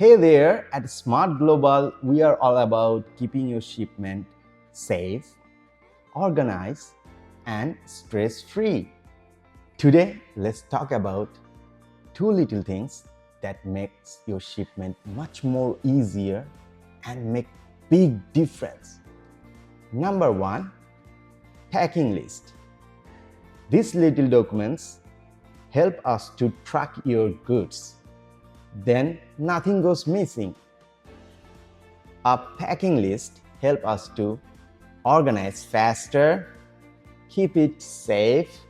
Hey there, at Smart Global, we are all about keeping your shipment safe, organized, and stress-free. Today, let's talk about two little things that makes your shipment much more easier and make big difference. Number one, packing list. These little documents help us to track your goods. Then nothing goes missing. A packing list helps us to organize faster, keep it safe,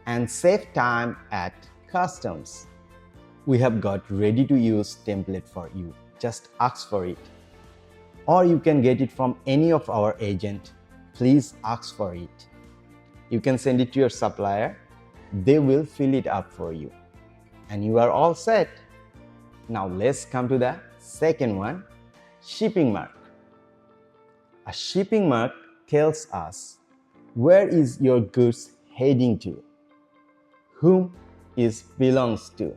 and save time at customs. We have got ready-to-use template for you. Just ask for it. Or you can get it from any of our agents. Please ask for it. You can send it to your supplier. They will fill it up for you. And you are all set. Now let's come to the second one, shipping mark. A shipping mark tells us where is your goods heading to, whom it belongs to.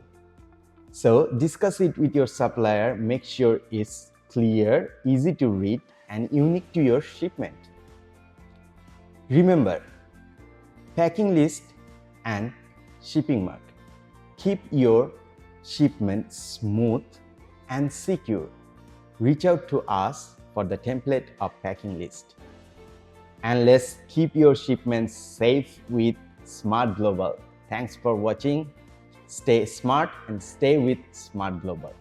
So discuss it with your supplier, make sure it's clear, easy to read, and unique to your shipment. Remember, packing list and shipping mark. Keep your shipment smooth and secure. Reach out to us for the template of packing list. And let's keep your shipments safe with Smart Global. Thanks for watching. Stay smart and stay with Smart Global.